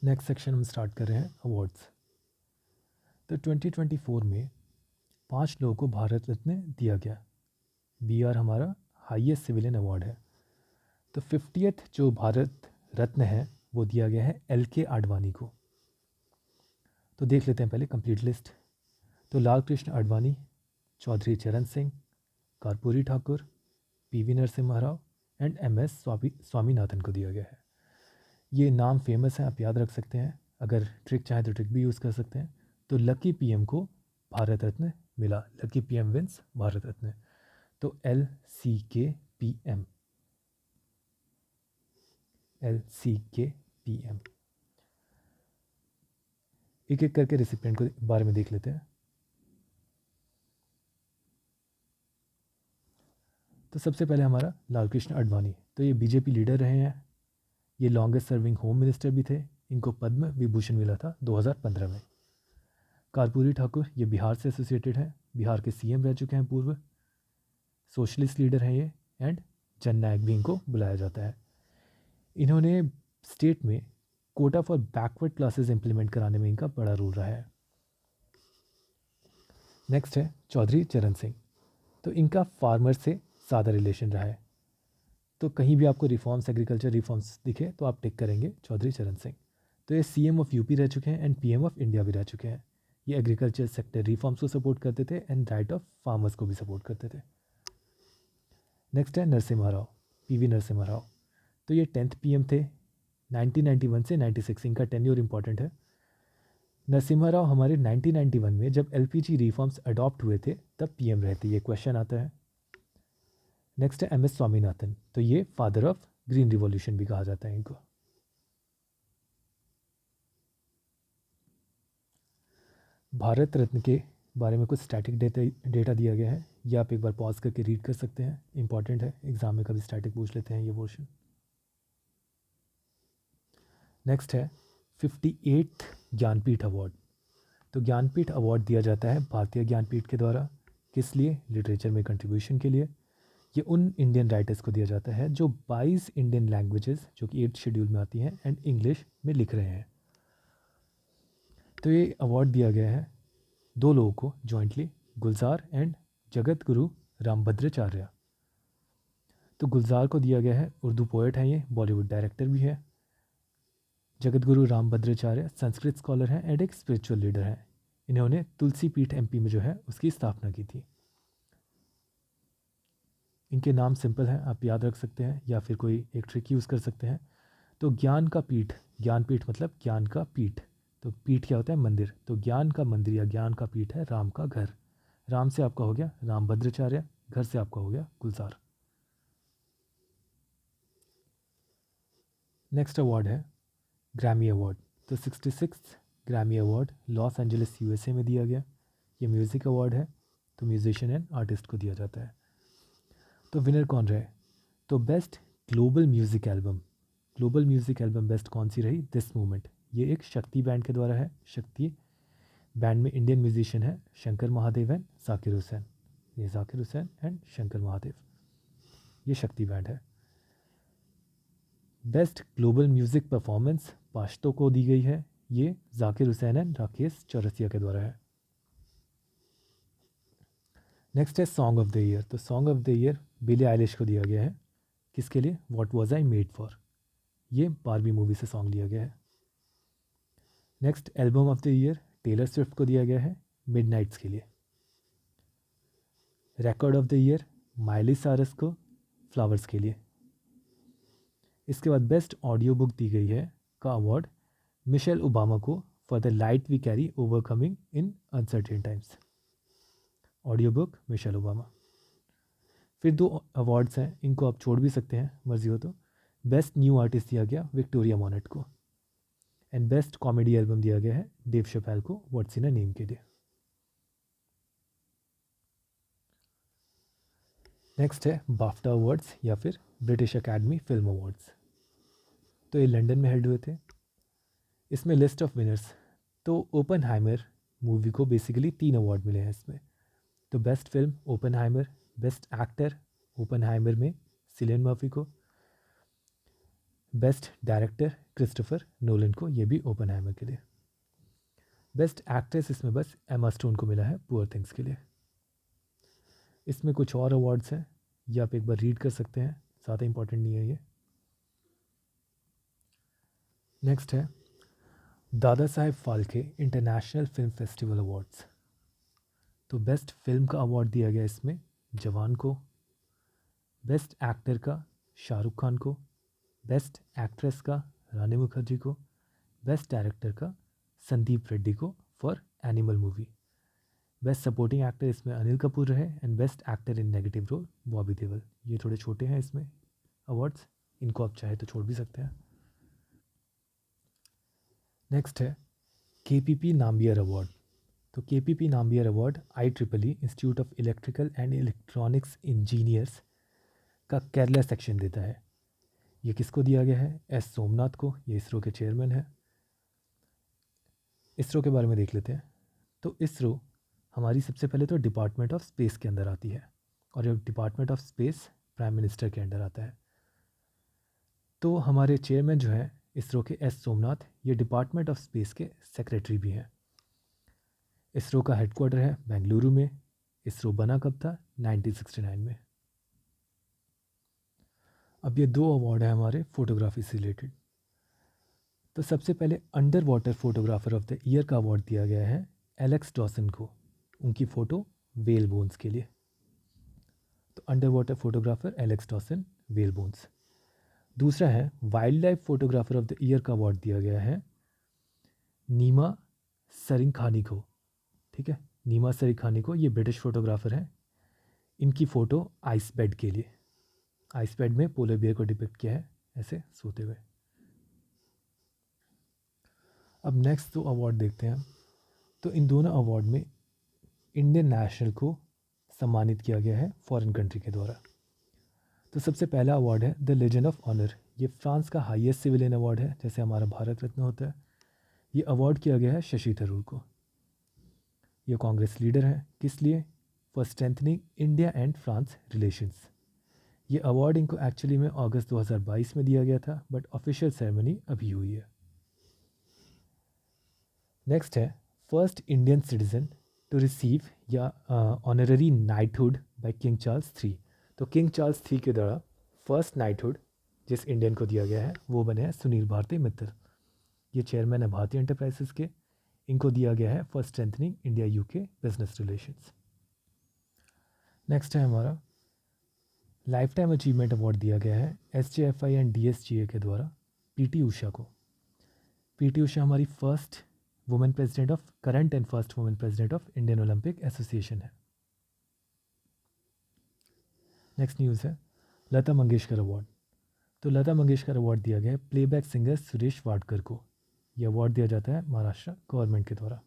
Next section हम start कर रहे हैं अवार्ड्स। तो 2024 में 5 लोगों को भारत रत्न दिया गया। BR हमारा हाईएस्ट सिविलियन अवार्ड है। तो 50th जो भारत रत्न है वो दिया गया है LK आडवाणी को। तो देख लेते हैं पहले कंप्लीट लिस्ट। तो लाल कृष्ण आडवाणी, चौधरी चरण Singh, Karpoori Thakur, PV Narasimha Rao and MS Swaminathan को दिया गया है। ये नाम फेमस हैं, आप याद रख सकते हैं। अगर ट्रिक चाहें तो ट्रिक भी यूज़ कर सकते हैं। तो लकी PM को भारत रत्न मिला। Lucky PM wins Bharat Ratna. तो LCK PM एक एक करके रेसिपिएंट को बारे में देख लेते हैं। तो सबसे पहले हमारा लाल कृष्ण आडवाणी। तो ये BJP लीडर रहे हैं। ये लॉन्गेस्ट सर्विंग होम मिनिस्टर भी थे। इनको पद्म विभूषण मिला था 2015 में। कर्पूरी ठाकुर ये बिहार से एसोसिएटेड हैं। बिहार के CM रह चुके हैं पूर्व। सोशलिस्ट लीडर हैं ये एंड जननायक भी इनको बुलाया जाता है। इन्होंने स्टेट में Kota for backward classes implement कराने में इनका बड़ा रोल रहा है। नेक्स्ट है चौधरी चरण सिंह। तो इनका फार्मर से ज़्यादा रिलेशन रहा है। तो कहीं भी आपको रिफॉर्म्स, एग्रीकल्चर रिफॉर्म्स दिखे तो आप टिक करेंगे चौधरी चरण सिंह। तो ये CM ऑफ UP रह चुके हैं एंड PM ऑफ इंडिया भी रह चुके हैं। ये एग्रीकल्चर सेक्टर रिफॉर्म्स को सपोर्ट करते थे एंड राइट ऑफ फार्मर्स को भी सपोर्ट करते थे। नेक्स्ट है नरसिम्हा राव, PV नरसिम्हा राव। तो ये 10th PM थे 1991 से 96। इनका टेन्योर इंपॉर्टेंट है। नरसिम्हा राव हमारे 1991 में जब LPG रिफॉर्म्स अडॉप्ट हुए थे तब PM रहे थे। ये क्वेश्चन आता है। नेक्स्ट है MS स्वामीनाथन। तो ये फादर ऑफ ग्रीन रिवॉल्यूशन भी कहा जाता है इनको। भारत रत्न के बारे में कुछ स्टैटिक डेटा दिया गया है। ये आप एक बार पॉज करके रीड कर सकते हैं, इंपॉर्टेंट है। एग्जाम में कभी स्टैटिक पूछ लेते हैं ये पोर्शन। नेक्स्ट है 58th ज्ञानपीठ अवार्ड। तो ज्ञानपीठ अवार्ड दिया जाता है भारतीय ज्ञानपीठ के द्वारा। किस लिए? लिटरेचर में कंट्रीब्यूशन के लिए। ये उन इंडियन राइटर्स को दिया जाता है जो 22 इंडियन लैंग्वेजेस जो कि 8th शेड्यूल में आती हैं एंड इंग्लिश में लिख रहे हैं। तो ये अवार्ड दिया गया है 2 लोगों को jointly, Gulzar and Jagat Guru Rambhadracharya. तो गुलजार को दिया गया है, उर्दू पोएट हैं ये, बॉलीवुड डायरेक्टर भी है। जगत गुरु रामभद्राचार्य संस्कृत स्कॉलर हैं एंड एक स्पिरिचुअल लीडर हैं। इन्होंने तुलसी पीठ MP में जो है उसकी स्थापना की थी। इनके नाम सिंपल हैं, आप याद रख सकते हैं या फिर कोई एक ट्रिक यूज़ कर सकते हैं। तो ज्ञान का पीठ, ज्ञानपीठ मतलब ज्ञान का पीठ। तो पीठ क्या होता है? मंदिर। तो ज्ञान का मंदिर या ज्ञान का पीठ है राम का घर। राम से आपका हो गया रामभद्राचार्य, घर से आपका हो गया गुलजार। नेक्स्ट अवार्ड है ग्रैमी अवार्ड। तो 66th Grammy award Los Angeles USA में दिया गया। ये म्यूज़िक अवार्ड है, तो म्यूजिशियन एंड आर्टिस्ट को दिया जाता है। तो विनर कौन रहे? तो best global music album. Global music album best कौन सी रही? This movement. ये एक शक्ति बैंड के द्वारा है। शक्ति बैंड में इंडियन म्यूजिशियन है शंकर महादेव एंड जाकिर हुसैन। ये जाकिर हुसैन एंड शंकर महादेव, ये शक्ति बैंड है। बेस्ट ग्लोबल म्यूज़िक परफॉर्मेंस पाश्तो को दी गई है। ये जाकिर हुसैन एंड राकेश चौरसिया के द्वारा है। नेक्स्ट है सॉन्ग ऑफ द ईयर। तो song of the year Billie Eilish को दिया गया है। किसके लिए? What was I made for. ये बारबी मूवी से सॉन्ग लिया गया है। Next album of the year Taylor Swift को दिया गया है मिडनाइट्स के लिए। Record of the year Miley Cyrus को फ्लावर्स के लिए। इसके बाद बेस्ट ऑडियो बुक दी गई है का अवार्ड मिशेल ओबामा को for the light we carry overcoming in uncertain times. Audio book Michelle Obama. फिर 2 अवार्ड्स हैं, इनको आप छोड़ भी सकते हैं मर्जी हो तो। बेस्ट न्यू आर्टिस्ट दिया गया विक्टोरिया मोनेट को एंड बेस्ट कॉमेडी एल्बम दिया गया है डेव शपैल को व्हाट्स इन अ नेम के लिए। नेक्स्ट है बाफ्टा अवार्ड्स या फिर ब्रिटिश अकेडमी फिल्म अवार्ड्स। तो ये लंदन में हेल्ड हुए थे। इसमें लिस्ट ऑफ विनर्स। तो ओपनहाइमर मूवी को बेसिकली 3 अवार्ड मिले हैं इसमें। तो best film Oppenheimer, best actor Oppenheimer में सिलियन मर्फी को, बेस्ट डायरेक्टर क्रिस्टोफर नोलन को, ये भी ओपनहाइमर के लिए। बेस्ट एक्ट्रेस इसमें बस एमा स्टोन को मिला है पुअर थिंग्स के लिए। इसमें कुछ और अवार्ड्स हैं, ये आप एक बार रीड कर सकते हैं, ज़्यादा इंपॉर्टेंट नहीं है ये। नेक्स्ट है Dada Saheb Phalke international film festival awards. तो बेस्ट फिल्म का अवार्ड दिया गया इसमें जवान को, बेस्ट एक्टर का शाहरुख खान को, बेस्ट एक्ट्रेस का रानी मुखर्जी को, बेस्ट डायरेक्टर का संदीप रेड्डी को for Animal movie. Best supporting actor इसमें अनिल कपूर रहे and best actor in negative role Bobby Deol. ये थोड़े छोटे हैं इसमें अवार्ड्स, इनको आप चाहे तो छोड़ भी सकते हैं। नेक्स्ट है KPP नाम्बियर अवार्ड। तो KPP Nambiar award IEEE institute of electrical and electronics engineers का केरला सेक्शन देता है। ये किसको दिया गया है? S सोमनाथ को, ये इसरो के चेयरमैन हैं। इसरो के बारे में देख लेते हैं। तो इसरो हमारी सबसे पहले तो डिपार्टमेंट ऑफ स्पेस के अंदर आती है, और ये department of space prime minister के अंडर आता है। तो हमारे चेयरमैन जो हैं इसरो के S सोमनाथ, ये डिपार्टमेंट ऑफ स्पेस के सेक्रेटरी भी हैं। इसरो का हेडक्वार्टर है बेंगलुरु में। इसरो बना कब था? 1969 में। अब ये 2 अवार्ड हैं हमारे फोटोग्राफी से रिलेटेड। तो सबसे पहले under water photographer of the year का अवार्ड दिया गया है एलेक्स डॉसन को, उनकी फ़ोटो वेल बोन्स के लिए। तो under water photographer Alex Dawson, well bones. दूसरा है wild life photographer of the year का अवार्ड दिया गया है नीमा सरिंखानी को। ठीक है, नीमा सरिंखानी को, ये ब्रिटिश फोटोग्राफर हैं। इनकी फ़ोटो आइस बेड के लिए, आइस बेड में पोलर बियर को डिपिक्ट किया है ऐसे सोते हुए। अब नेक्स्ट 2 अवार्ड देखते हैं। तो इन दोनों अवार्ड में इंडियन नेशनल को सम्मानित किया गया है फॉरेन कंट्री के द्वारा। तो सबसे पहला अवार्ड है द लेजेंड ऑफ ऑनर। ये फ्रांस का हाईएस्ट सिविलियन अवार्ड है, जैसे हमारा भारत रत्न होता है। ये अवार्ड किया गया है शशि थरूर को। ये कांग्रेस लीडर हैं। किस लिए? For strengthening India and France relations. ये अवार्ड इनको एक्चुअली में अगस्त 2022 में दिया गया था, बट ऑफिशियल सेरेमनी अभी हुई है। नेक्स्ट है first Indian citizen to receive या honorary knighthood by King Charles III। तो किंग चार्ल्स III के द्वारा फर्स्ट नाइटहुड जिस इंडियन को दिया गया है वो बने हैं सुनील भारती मित्तल। ये चेयरमैन है भारतीय एंटरप्राइजेस के। इनको दिया गया है for strengthening India UK business relations. Next है हमारा लाइफ टाइम अचीवमेंट अवार्ड दिया गया है SJFI एंड DSGA के द्वारा PT उषा को। PT उषा हमारी first women president of current and first women president of Indian Olympic association है। नेक्स्ट न्यूज़ है लता मंगेशकर अवार्ड। तो लता मंगेशकर अवार्ड दिया गया है प्लेबैक सिंगर सुरेश वाडकर को। यह अवार्ड दिया जाता है महाराष्ट्र गवर्नमेंट के द्वारा।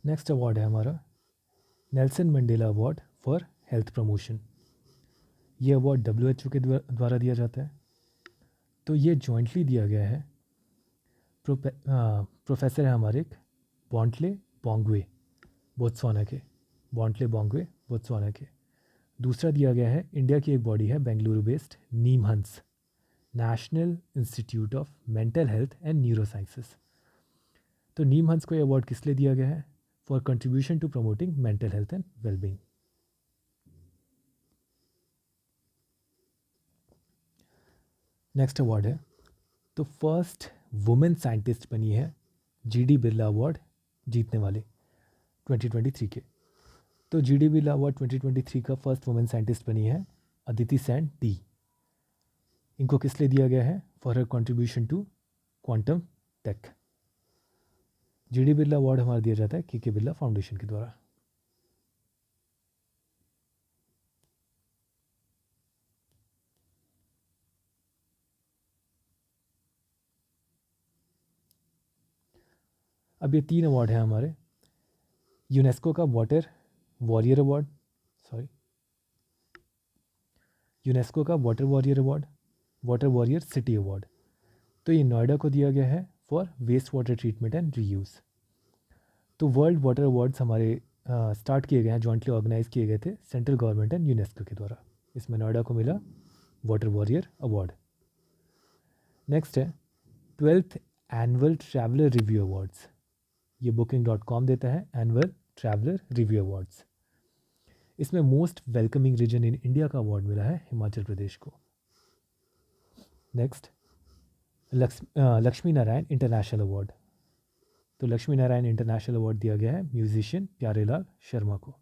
नेक्स्ट अवार्ड है हमारा Nelson Mandela award for health promotion. ये अवार्ड WHO के द्वारा दिया जाता है। तो ये जॉइंटली दिया गया है प्रोफेसर है हमारे बॉन्टले बोंगवे बोत्सवाना के, बॉन्टले बोंगवे बोत्सवाना के। दूसरा दिया गया है इंडिया की एक बॉडी है Bengaluru based NIMHANS, National Institute of Mental health and Neuro Sciences. तो नीमहंस को ये अवार्ड किस लिए दिया गया है? For contribution to promoting mental health and wellbeing. Next award है तो फर्स्ट वुमेन साइंटिस्ट बनी है GD बिरला अवार्ड जीतने वाले 2023 के। तो GD बिरला अवार्ड 2023 का फर्स्ट वुमेन साइंटिस्ट बनी है अदिति सेन D। इनको किस लिए दिया गया है? For her contribution to quantum tech. GD Birla award हमारा दिया जाता है KK बिरला फाउंडेशन के द्वारा। अब ये 3 अवार्ड हैं हमारे यूनेस्को का वाटर वॉरियर अवार्ड, यूनेस्को का water warrior award, water warrior city award. तो ये नोएडा को दिया गया है for waste water treatment and reuse. तो वर्ल्ड वाटर अवार्ड्स हमारे स्टार्ट किए गए हैं, जॉइंटली ऑर्गेनाइज किए गए थे सेंट्रल गवर्नमेंट एंड यूनेस्को के द्वारा। इसमें नोएडा को मिला वाटर वॉरियर अवार्ड। नेक्स्ट है 12th annual traveller review awards. ये booking.com देता है एनुअल ट्रैवलर रिव्यू अवार्ड्स। इसमें most welcoming region in India का अवार्ड मिला है हिमाचल प्रदेश को। Next Lakshmi Narayan international award. तो लक्ष्मी नारायण इंटरनेशनल अवार्ड दिया गया है म्यूजिशियन प्यारेलाल शर्मा को।